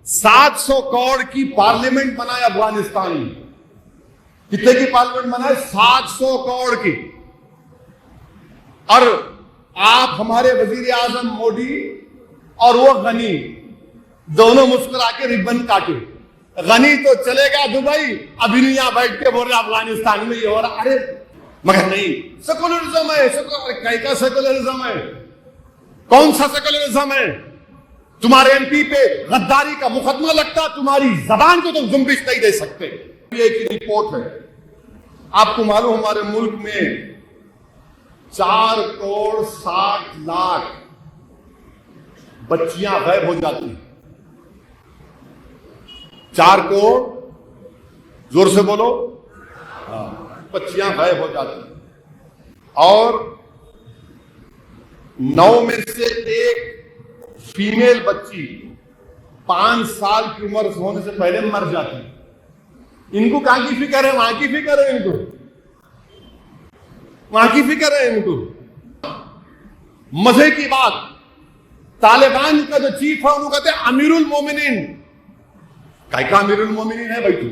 700 करोड़ की पार्लियामेंट बनाए अफगानिस्तान में। कितने की पार्लियामेंट बनाए? 700 करोड़ की। और आप हमारे वजीर आजम मोदी और वो गनी दोनों मुस्कुरा के रिबन काटे। गनी तो चलेगा दुबई, अभी नहीं यहां बैठ के बोल रहे अफगानिस्तान में ये हो रहा। अरे मगर नहीं, सेकुलरिज्म है। कई का सेकुलरिज्म है? कौन सा सेकुलरिज्म है? तुम्हारे एमपी पे गद्दारी का मुकदमा लगता, तुम्हारी जबान को तुम जुम्बिश नहीं दे सकते। एक रिपोर्ट है, आपको मालूम हमारे मुल्क में 4 करोड़ 60 लाख बच्चियां गायब हो जाती हैं। 4 करोड़, जोर से बोलो, बच्चियां गायब हो जाती हैं। और 9 में से 1 फीमेल बच्ची 5 साल की उम्र होने से पहले मर जाती है। इनको कहां की फिक्र है? वहां की फिक्र है इनको, वहां की फिक्र है इनको। मजे की बात, तालिबान का जो चीफ है उनको कहते हैं अमीरुल मोमिनीन। काय का अमीरुल मोमिनीन है भाई तू?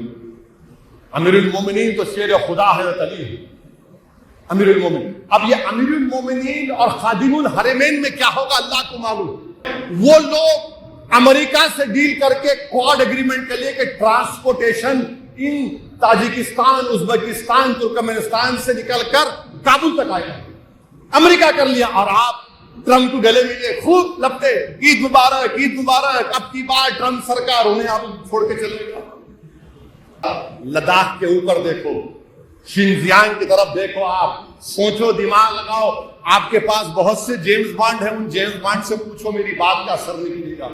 अमीरुल मोमिनीन तो शेर खुदा है, अली है अमीरुल मोमिनीन। अब ये अमीरुल मोमिनीन और खादिमुल हरमैन में क्या होगा अल्लाह को मालूम। वो लोग अमेरिका से डील करके क्वाड एग्रीमेंट के लिए कि ट्रांसपोर्टेशन इन ताजिकिस्तान, उज्बेकिस्तान, तुर्कमेनिस्तान से निकलकर काबुल तक आएगा। अमेरिका कर लिया और आप ट्रंप को गले मिले, खूब लपटे, ईद मुबारक, ईद मुबारक। अब की बार ट्रंप सरकार उन्हें आप छोड़ के चलेगा। लद्दाख के ऊपर देखो, शिनजियांग की तरफ देखो, आप सोचो, दिमाग लगाओ। आपके पास बहुत से जेम्स बॉन्ड हैं, उन जेम्स बॉन्ड से पूछो, मेरी बात का असर नहीं मिलेगा।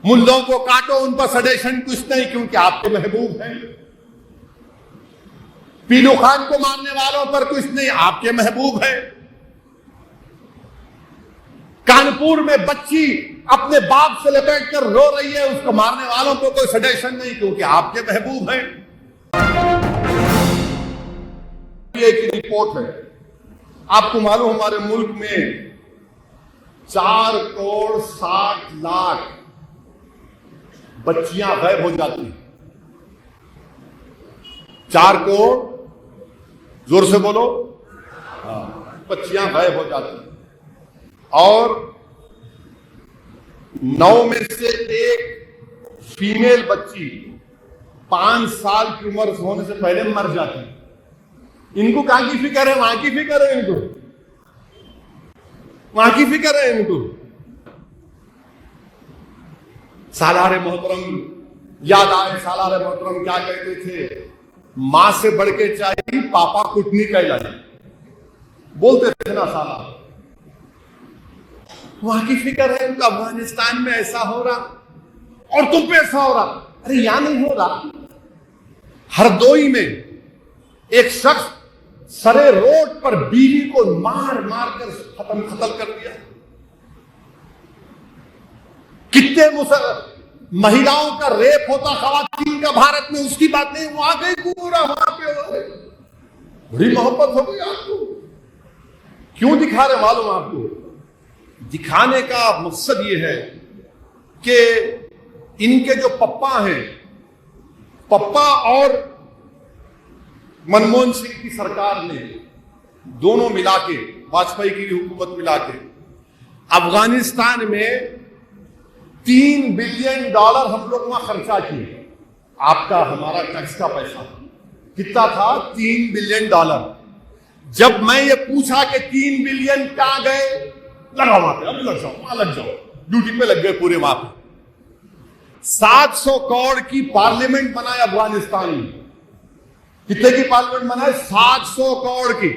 मुल्लों को काटो, उन पर सडेशन कुछ नहीं, क्योंकि आपके महबूब हैं। पीलू खान को मारने वालों पर कुछ नहीं, आपके महबूब हैं। कानपुर में बच्ची अपने बाप से लपेट कर रो रही है, उसको मारने वालों को कोई सडेशन नहीं, क्योंकि आपके महबूब हैं। एक रिपोर्ट है, आपको मालूम हमारे मुल्क में 4 करोड़ 60 लाख बच्चियां गायब हो जाती हैं। 4 करोड़, जोर से बोलो, बच्चियां गायब हो जाती हैं। और 9 में से 1 फीमेल बच्ची 5 साल की उम्र होने से पहले मर जाती है। इनको कहां की फिक्र है? वहां की फिक्र है इनको, वहां की फिक्र है इनको। सालारे मोहतरम याद आए, सालारे मोहतरम क्या कहते थे? मां से बढ़ के चाहिए पापा कुटनी कहलाई, बोलते थे ना साला। वहां की फिक्र है उनका। अफगानिस्तान में ऐसा हो रहा और तुम पे ऐसा हो रहा। अरे यहां नहीं हो रहा, हरदोई में एक शख्स सरे रोड पर बीवी को मार मार कर खत्म कर दिया। कितने महिलाओं का रेप होता खवातीन का भारत में, उसकी बात नहीं। वहां गई पूरा, वहां पे बड़ी मोहब्बत हो गई आपको। क्यों दिखा रहे मालूम आपको? दिखाने का मकसद ये है कि इनके जो पप्पा हैं, पप्पा और मनमोहन सिंह की सरकार ने दोनों मिला के, वाजपेयी की हुकूमत मिला के अफगानिस्तान में $3 बिलियन हम लोग वहां खर्चा किए। आपका हमारा टैक्स का पैसा कितना था? $3 बिलियन। जब मैं ये पूछा कि 3 बिलियन कहां गए, लगा वहां पे, अब लग जाओ, वहां लग जाओ, ड्यूटी पे लग गए पूरे वहां पे। 700 करोड़ की पार्लियामेंट बनाए अफगानिस्तान में। कितने की पार्लियामेंट बनाए? 700 करोड़ की।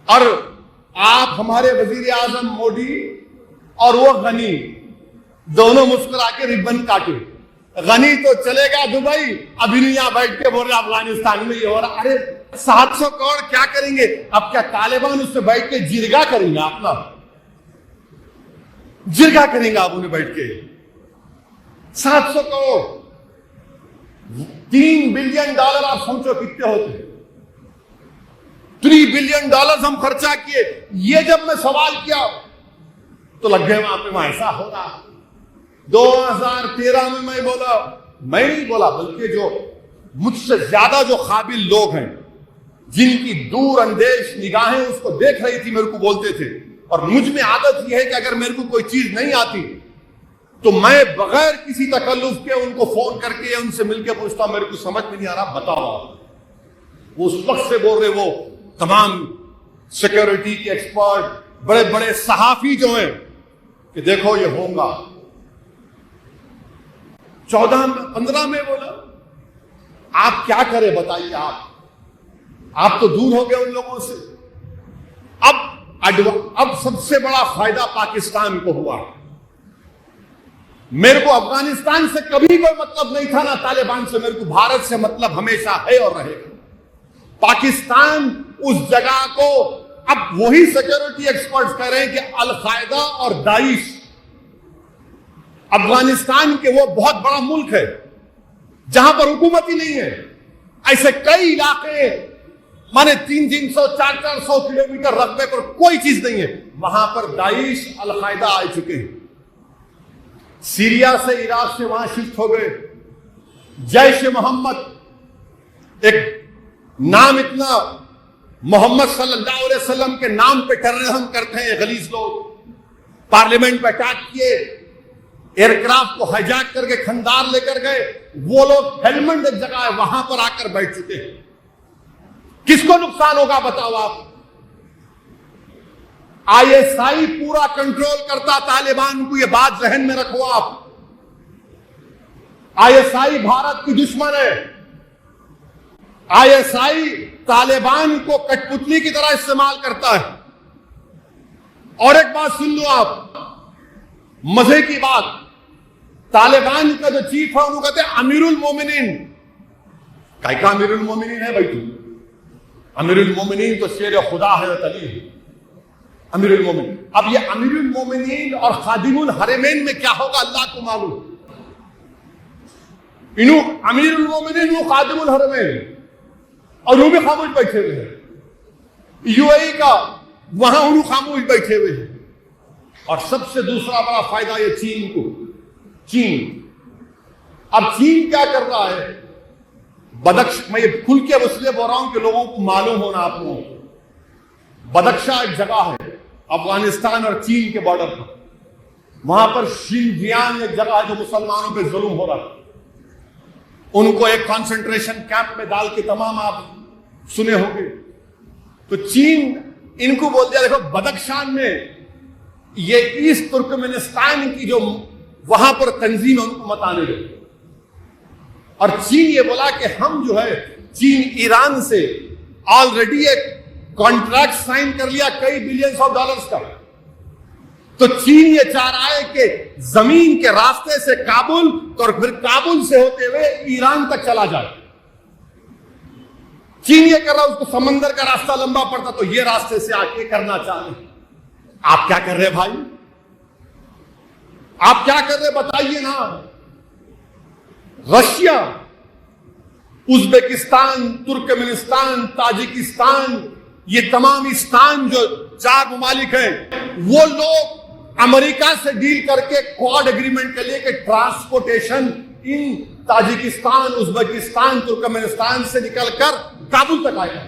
और आप हमारे वजीर आजम मोदी और वो गनी दोनों मुस्कुरा के रिबन काटे। गनी तो चलेगा दुबई, अभी नहीं यहां बैठ के बोल रहे अफगानिस्तान में ये हो रहा। अरे 700 करोड़ क्या करेंगे? अब क्या तालिबान उससे बैठ के जिरगा करेंगे? अपना जिरगा करेंगे आप उन्हें बैठ के। 700 करोड़, $3 बिलियन आप सोचो कितने होते। $3 बिलियन हम खर्चा किए। ये जब मैं सवाल किया तो लग गए वहां पे, वहां ऐसा हो रहा, 2013 में मैं बोला, मैं नहीं बोला बल्कि जो मुझसे ज्यादा जो काबिल लोग हैं, जिनकी दूर अंदेश निगाहें उसको देख रही थी, मेरे को बोलते थे। और मुझ में आदत यह है कि अगर मेरे को कोई चीज नहीं आती तो मैं बगैर किसी तकल्लुफ के उनको फोन करके उनसे मिलकर पूछता, मेरे को समझ में नहीं आ रहा, बताओ। वो उस वक्त से बोल रहे, वो तमाम सिक्योरिटी के एक्सपर्ट, बड़े बड़े सहाफी जो हैं कि देखो ये होगा। 14-15 में बोला, आप क्या करें बताइए। आप तो दूर हो गए उन लोगों से। अब सबसे बड़ा फायदा पाकिस्तान को हुआ। मेरे को अफगानिस्तान से कभी कोई मतलब नहीं था, ना तालिबान से। मेरे को भारत से मतलब हमेशा है और रहेगा। पाकिस्तान उस जगह को, अब वही सिक्योरिटी एक्सपर्ट्स कह रहे हैं कि अल-कायदा और दाइश अफगानिस्तान के वो बहुत बड़ा मुल्क है जहां पर हुकूमत ही नहीं है। ऐसे कई इलाके माने 300-400 किलोमीटर रकबे पर कोई चीज नहीं है, वहां पर दाइश अल-कायदा आ चुके हैं। सीरिया से, इराक से वहां शिफ्ट हो गए। जैश मोहम्मद, एक नाम इतना, मोहम्मद सल्लल्लाहु अलैहि वसल्लम के नाम पे टेररिज्म करते हैं गलीज लोग। पार्लियामेंट पे अटैक किए, एयरक्राफ्ट को हाईजैक करके खंडार लेकर गए। वो लोग हेलमंड एक जगह है, वहां पर आकर बैठ चुके हैं। किसको नुकसान होगा बताओ आप? आईएसआई पूरा कंट्रोल करता तालिबान को, यह बात जहन में रखो आप। आईएसआई भारत की दुश्मन है। आईएसआई तालिबान को कठपुतली की तरह इस्तेमाल करता है। और एक बात सुन लो आप, मजे की बात, तालिबान का जो चीफ है उनको कहते हैं अमीरुल मोमिनीन। का अमीरुल मोमिनीन है भाई तू? अमीरुल मोमिनीन तो शेर खुदा है, अली अमीरुल मोमिनीन। अब ये अमीरुल मोमिनीन और खादिमुल हरमैन में क्या होगा अल्लाह को मालूम। इन्हू अमीरुल मोमिनीन, वो खादिमुल हरमैन, और वो भी खामोश बैठे हुए हैं। यूएई का वहां उन्होंने खामोश बैठे हुए हैं। और सबसे दूसरा बड़ा फायदा ये चीन को। अब चीन क्या कर रहा है? मैं ये खुल के इसलिए बोल रहा हूं कि लोगों को मालूम होना, आप लोगों को। बदख्शा एक जगह है अफगानिस्तान और चीन के बॉर्डर पर, वहां पर शिनजियांग एक जगह है जो मुसलमानों पे जुल्म हो रहा था। उनको एक कंसंट्रेशन कैंप में डाल के, तमाम आप सुने होंगे। तो चीन इनको बोल दिया, देखो बदख्शान में ये ईस्ट तुर्कमेनिस्तान की जो वहां पर तंजीम है उनको मत आने दो। और चीन ये बोला कि हम जो है, चीन ईरान से ऑलरेडी एक कॉन्ट्रैक्ट साइन कर लिया कई बिलियंस ऑफ डॉलर्स का। तो चीन ये चाह रहा है कि जमीन के रास्ते से काबुल, और फिर काबुल से होते हुए ईरान तक चला जाए। चीन ये कर रहा है, उसको समंदर का रास्ता लंबा पड़ता, तो ये रास्ते से आके करना चाह रहे। आप क्या कर रहे भाई? आप क्या कर रहे बताइए ना। रशिया, उज्बेकिस्तान, तुर्कमेनिस्तान, ताजिकिस्तान, ये तमाम स्थान जो 4 ममालिक हैं, वो लोग अमेरिका से डील करके क्वाड एग्रीमेंट के लिए कि ट्रांसपोर्टेशन इन ताजिकिस्तान, उज्बेकिस्तान, तुर्कमेनिस्तान से निकलकर काबुल तक आएगा।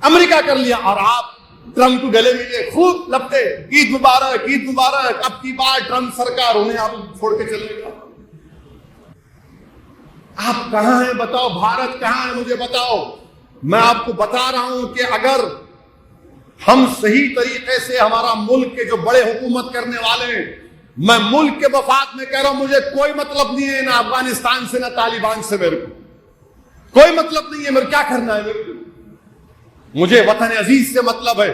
अमेरिका कर लिया। और आप ट्रंप को गले मिले, खूब लपटे, ईद मुबारक, ईद मुबारक। अब की बार ट्रंप सरकार, उन्हें आप छोड़ के चलेगा। आप कहां हैं बताओ? भारत कहां है मुझे बताओ। मैं आपको बता रहा हूं कि अगर हम सही तरीके से, हमारा मुल्क के जो बड़े हुकूमत करने वाले हैं, मैं मुल्क के मफाद में कह रहा हूं, मुझे कोई मतलब नहीं है ना अफगानिस्तान से ना तालिबान से, मेरे को कोई मतलब नहीं है। मेरे क्या करना है? मेरे को, मुझे वतन अजीज से मतलब है,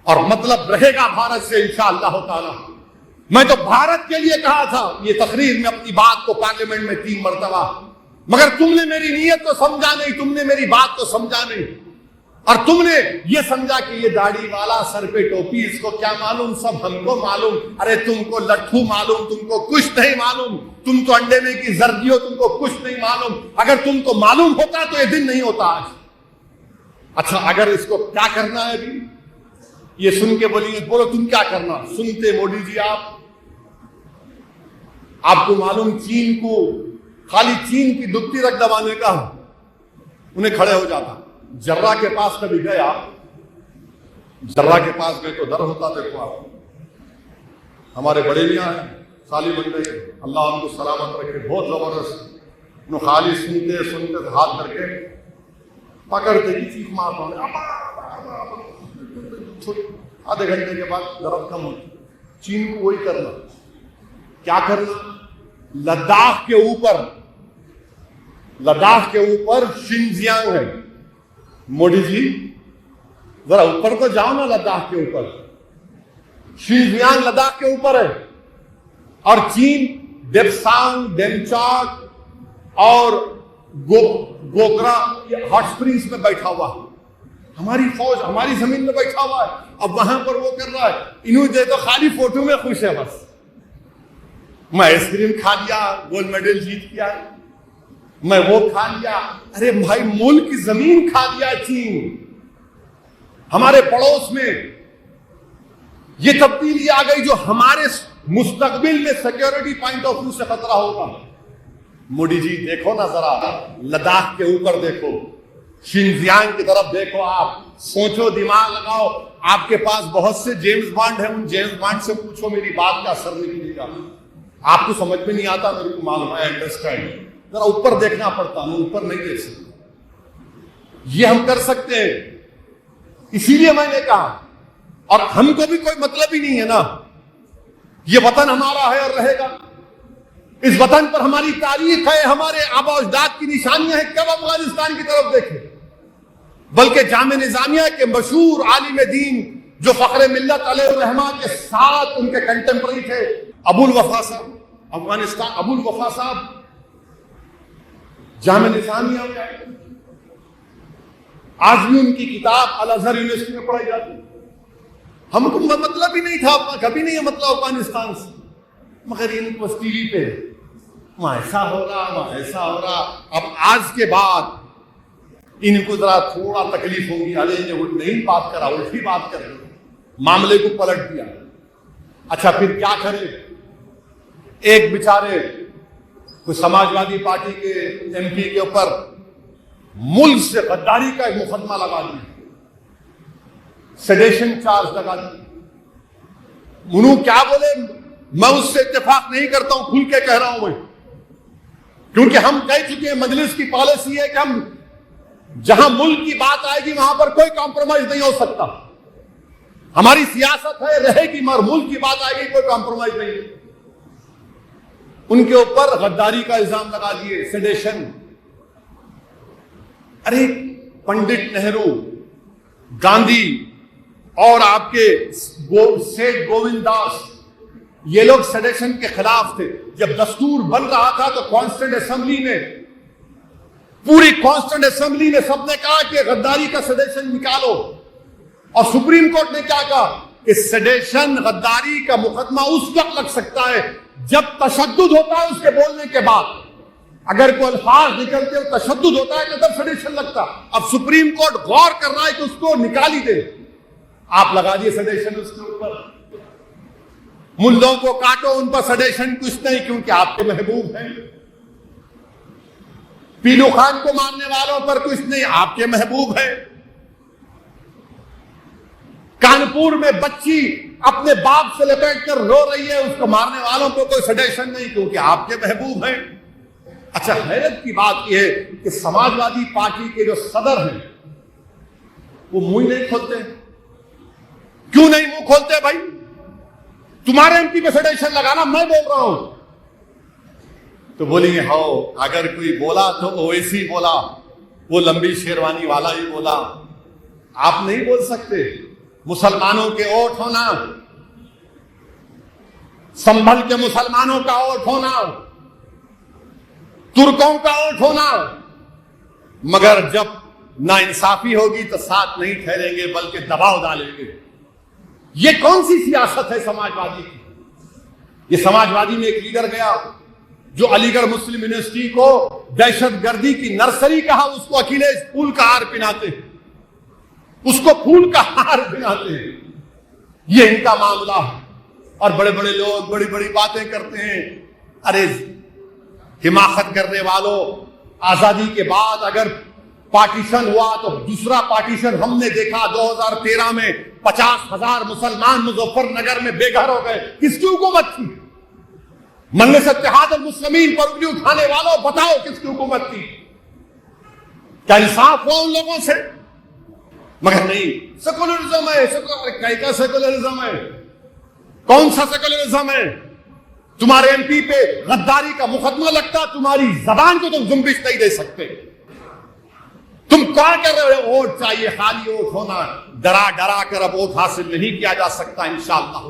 और मतलब रहेगा भारत से इंशाअल्लाह ताला। मैं तो भारत के लिए कहा था ये तकरीर में अपनी बात को पार्लियामेंट में 3 मरतबा, मगर तुमने मेरी नीयत को समझा नहीं, तुमने मेरी बात को समझा नहीं, और तुमने ये समझा कि ये दाढ़ी वाला, सर पे टोपी, इसको क्या मालूम, सब हमको मालूम। अरे तुमको लट्ठू मालूम, तुमको कुछ नहीं मालूम। तुम तो अंडे में की जर्दी हो, तुमको कुछ नहीं मालूम। अगर तुमको मालूम होता तो ये दिन नहीं होता आज। अच्छा, अगर इसको क्या करना है अभी, ये सुन के बोलिए, बोलो तुम क्या करना। सुनते मोदी जी आप, आपको मालूम, चीन को खाली चीन की दुखती रख दबाने का उन्हें खड़े हो जाता। जर्रा के पास कभी गया, जर्रा के पास गए तो डर होता। देखो आप, हमारे बड़े मियाँ हैं साली मंडे, अल्लाह उनको सलामत रखे, बहुत जबरदस्त। खाली सुनते सुनते हाथ करके पकड़ते ही चीख मारता हूं, आधे घंटे के बाद दर्द कम होती। चीन को वही करना। क्या करना? लद्दाख के ऊपर शिनजियांग है। मोदी जी जरा ऊपर तो जाओ ना, लद्दाख के ऊपर। शिनजियांग लद्दाख के ऊपर है और चीन डेप्सांग, डेमचाक और गोकरा हॉट स्प्रिंग्स में बैठा हुआ है। हमारी फौज हमारी जमीन में बैठा हुआ है, अब वहां पर वो कर रहा है। इन्होंने तो खाली फोटो में खुश है बस। मैं आइसक्रीम खा लिया, गोल्ड मेडल जीत किया, मैं वो खा लिया। अरे भाई, मुल्क की जमीन खा लिया चीन। हमारे पड़ोस में ये तब्दीली आ गई जो हमारे मुस्तकबिल में सिक्योरिटी पॉइंट ऑफ व्यू से खतरा होगा। मोदी जी देखो ना जरा, लद्दाख के ऊपर देखो, शिनजियांग की तरफ देखो। आप सोचो, दिमाग लगाओ। आपके पास बहुत से जेम्स बॉन्ड हैं, उन जेम्स बॉन्ड से पूछो, मेरी बात का असर नहीं मिलेगा। आपको समझ में नहीं आता, मेरे को मालूम है, अंडरस्टैंड। जरा ऊपर देखना पड़ता, हम ऊपर नहीं देख सकते। ये हम कर सकते हैं, इसीलिए मैंने कहा। और हमको भी कोई मतलब ही नहीं है ना, ये वतन हमारा है और रहेगा। इस वतन पर हमारी तारीख है, हमारे आबा अजदाद की निशानियां हैं। कब अफगानिस्तान की तरफ देखें? बल्कि जामे निजामिया के मशहूर आलिम दीन जो फखरे मिल्लत अलैहिर्रहमा के साथ उनके कंटेम्पररी थे, अबुल वफा साहब, अफगानिस्तान अबुल वफा साहब जामे निजामिया में आए। आज भी उनकी किताब अल अजहर यूनिवर्सिटी में पढ़ाई जाती। हमको मतलब ही नहीं था, कभी नहीं है मतलब अफगानिस्तान से, मगर इनको टीवी पे वहां ऐसा हो रहा, वहां ऐसा हो रहा। अब आज के बाद इनको जरा थोड़ा तकलीफ होगी, अरे इन्हें नहीं बात करा, उल्टी बात कर रहे, मामले को पलट दिया। अच्छा, फिर क्या करें? एक बेचारे कोई समाजवादी पार्टी के एमपी के ऊपर मुल्क से गद्दारी का एक मुकदमा लगा दिया, सेडेशन चार्ज लगा दिया। मुनू क्या बोले? मैं उससे इत्तेफाक नहीं करता हूं, खुल के कह रहा हूं मैं, क्योंकि हम कह चुके हैं, मजलिस की पॉलिसी है कि हम जहां मुल्क की बात आएगी वहां पर कोई कॉम्प्रोमाइज नहीं हो सकता। हमारी सियासत है, रहेगी, मगर मुल्क की बात आएगी कोई कॉम्प्रोमाइज नहीं। उनके ऊपर गद्दारी का इल्जाम लगा दिए, सेडेशन। अरे पंडित नेहरू, गांधी और आपके सेठ गोविंद दास, ये लोग सेडेशन के खिलाफ थे। जब दस्तूर बन रहा था तो कॉन्स्टिट्यूंट असेंबली में, पूरी कॉन्स्टिट्यूंट असेंबली में सबने कहा कि गद्दारी का सेडेशन निकालो। और सुप्रीम कोर्ट ने क्या कहा कि सेडेशन, गद्दारी का मुकदमा उस वक्त लग सकता है जब तशद्दुद होता है उसके बोलने के बाद। अगर कोई अल्फाज निकलते हो तशद्दुद होता है तो तब सेडेशन लगता। अब सुप्रीम कोर्ट गौर कर रहा है कि उसको निकाल ही दे। आप लगा दिए सेडेशन उसके ऊपर। मुल्लों को काटो, उन पर सेडेशन कुछ नहीं, क्योंकि आपके महबूब हैं। पीलू खान को मारने वालों पर कुछ नहीं, आपके महबूब है। कानपुर में बच्ची अपने बाप से लपेट कर रो रही है, उसको मारने वालों को कोई सेडेशन नहीं, क्योंकि आपके महबूब हैं। अच्छा, हैरत की बात यह है कि समाजवादी पार्टी के जो सदर हैं वो मुंह नहीं खोलते। क्यों नहीं मुंह खोलते भाई? तुम्हारे एमपी पे सेडेशन लगाना मैं बोल रहा हूं तो बोलेंगे हो, अगर कोई बोला तो ओवैसी बोला, वो लंबी शेरवानी वाला ही बोला। आप नहीं बोल सकते। मुसलमानों के वोट होना, संभल के मुसलमानों का वोट होना, तुर्कों का वोट होना, मगर जब नाइंसाफी होगी तो साथ नहीं ठहरेंगे बल्कि दबाव डालेंगे। ये कौन सी सियासत है समाजवादी की? ये समाजवादी में एक लीडर गया जो अलीगढ़ मुस्लिम यूनिवर्सिटी को दहशतगर्दी की नर्सरी कहा, उसको अखिलेश फूल का हार पहनाते हैं, उसको फूल का हार पहनाते हैं। ये इनका मामला है। और बड़े बड़े लोग बड़ी बड़ी बातें करते हैं अरे हिमाकत करने वालों, आजादी के बाद अगर पार्टीशन हुआ तो दूसरा पार्टीशन हमने देखा 2013 में 50,000 मुसलमान मुजफ्फरनगर में बेघर हो गए। किसकी हुकूमत थी? मजलिस इत्तेहाद अल मुस्लिमीन पर उंगली उठाने वालों, बताओ किसकी हुकूमत थी? क्या इंसाफ हुआ उन लोगों से? मगर नहीं, सेकुलरिज्म है। क्या सेकुलरिज्म है? कौन सा सेकुलरिज्म है? तुम्हारे एमपी पे गद्दारी का मुकदमा लगता, तुम्हारी जबान को तुम जुम्बिश नहीं दे सकते। तुम क्या कर रहे हो? वोट चाहिए, खाली वोट होना। डरा डरा कर अब वोट हासिल नहीं किया जा सकता इंशाअल्लाह।